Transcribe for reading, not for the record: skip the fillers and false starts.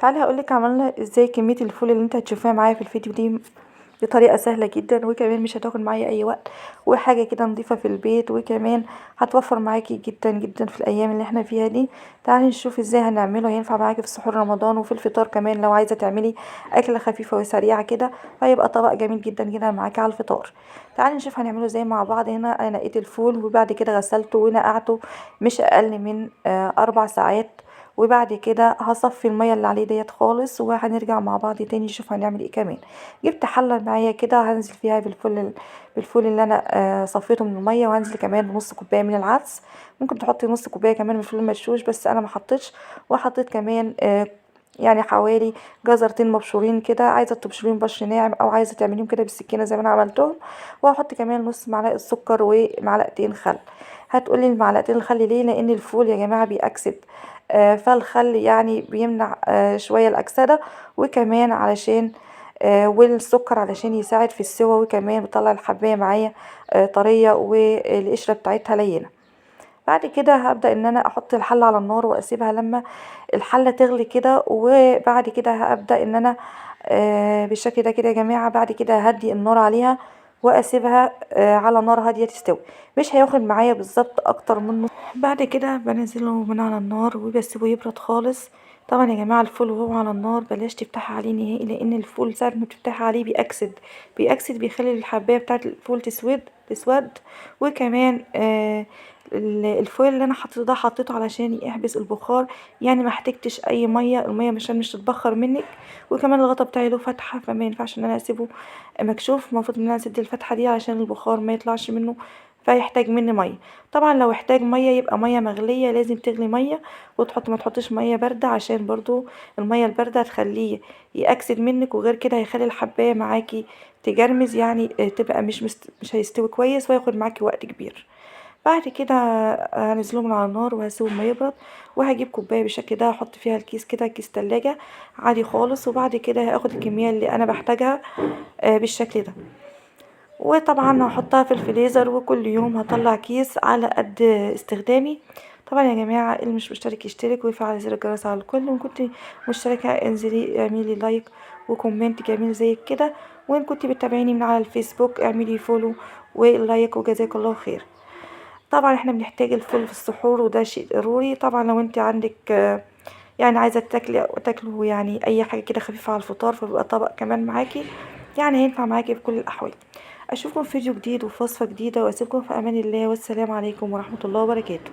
تعالي هقولك عملنا ازاي كمية الفول اللي انت هتشوفيها معايا في الفيديو دي بطريقة سهلة جدا، وكمان مش هتاخد معايا اي وقت، وحاجة كده نضيفة في البيت، وكمان هتوفر معاكي جدا جدا في الايام اللي احنا فيها دي. تعالي نشوف ازاي هنعمله، هينفع معاكي في سحور رمضان وفي الفطار كمان لو عايزة تعملي اكلة خفيفة وسريعة كده، فيبقى طبق جميل جدا جدا معاكي على الفطار. تعالي نشوف هنعمله ازاي مع بعض. هنا انا نقيت الفول وبعد كده غسلته ونقعته مش اقل من 4 ساعات، وبعد كده هصفي الميه اللي عليه ديت خالص، وهنرجع مع بعض تاني نشوف هنعمل ايه كمان. جبت حله معايا كده هنزل فيها بالفول اللي انا صفيته من الميه، وهنزل كمان بنص كوبايه من العدس. ممكن تحطي نص كوبايه كمان من الفول المدشوش، بس انا ما حطيتش. وحطيت كمان يعني حوالي جزرتين مبشورين كده، عايزه تبشرين بشر ناعم او عايزه تعمليهم كده بالسكينه زي ما انا عملتهم. وهحط كمان نص معلقه سكر ومعلقتين خل. هتقولي المعلقتين الخل ليه؟ لان الفول يا جماعه بيأكسد، فالخل يعني بيمنع شوية الأكسدة، وكمان علشان والسكر علشان يساعد في السوا، وكمان بيطلع الحباية معايا طرية والقشرة بتاعتها لينة. بعد كده هبدأ ان انا احط الحلة على النار واسيبها لما الحلة تغلي كده، وبعد كده هبدأ ان انا بالشكل ده كده يا جماعة. بعد كده هدي النار عليها واسيبها على نار هادية تستوي، مش هياخد معايا بالظبط اكتر من نص. بعد كده بنزله من على النار وبسيبه يبرد خالص. طبعا يا جماعة الفول وهو على النار بلاش تفتحي عليه نهائي، لان الفول ساعة ما بتفتحي عليه بيأكسد بيخلي الحباية بتاعة الفول تسود. وكمان الفويل اللي انا حطيته ده حطيته علشان يحبس البخار، يعني ما احتجتش اي ميه، الميه مش تتبخر منك. وكمان الغطا بتاعي له فتحه، فما ينفعش ان انا اسيبه مكشوف، المفروض ان انا اسد الفتحه دي علشان البخار ما يطلعش منه فيحتاج مني ميه. طبعا لو احتاج ميه يبقى ميه مغليه، لازم تغلي ميه وتحط، ما تحطش ميه بارده، عشان برضو الميه البارده هتخليه يأكسد منك، وغير كده هيخلي الحبايه معاكي تجرمز، يعني تبقى مش هيستوي كويس وياخد معاكي وقت كبير. بعد كده هنزله من على النار وهسيبه ما يبرد، وهجيب كوبايه بالشكل ده احط فيها الكيس كده، كيس تلاجة عادي خالص. وبعد كده هاخد الكميه اللي انا بحتاجها بالشكل ده، وطبعا هحطها في الفريزر، وكل يوم هطلع كيس على قد استخدامي. طبعا يا جماعه اللي مش مشترك يشترك ويفعل زر الجرس على الكل، وان كنت مشتركه انزلي اعملي لايك وكومنت جميل زي كده، وان كنت بتتابعيني من على الفيسبوك اعملي فولو ولايك، وجزاك الله خير. طبعا احنا بنحتاج الفول في السحور وده شيء ضروري. طبعا لو انت عندك يعني عايزه تاكله يعني اي حاجه كده خفيفه على الفطار، فبيبقى طبق كمان معاكي، يعني هينفع معاكي في كل الاحوال. اشوفكم في فيديو جديد وفي وصفه جديده، واسيبكم في امان الله، والسلام عليكم ورحمه الله وبركاته.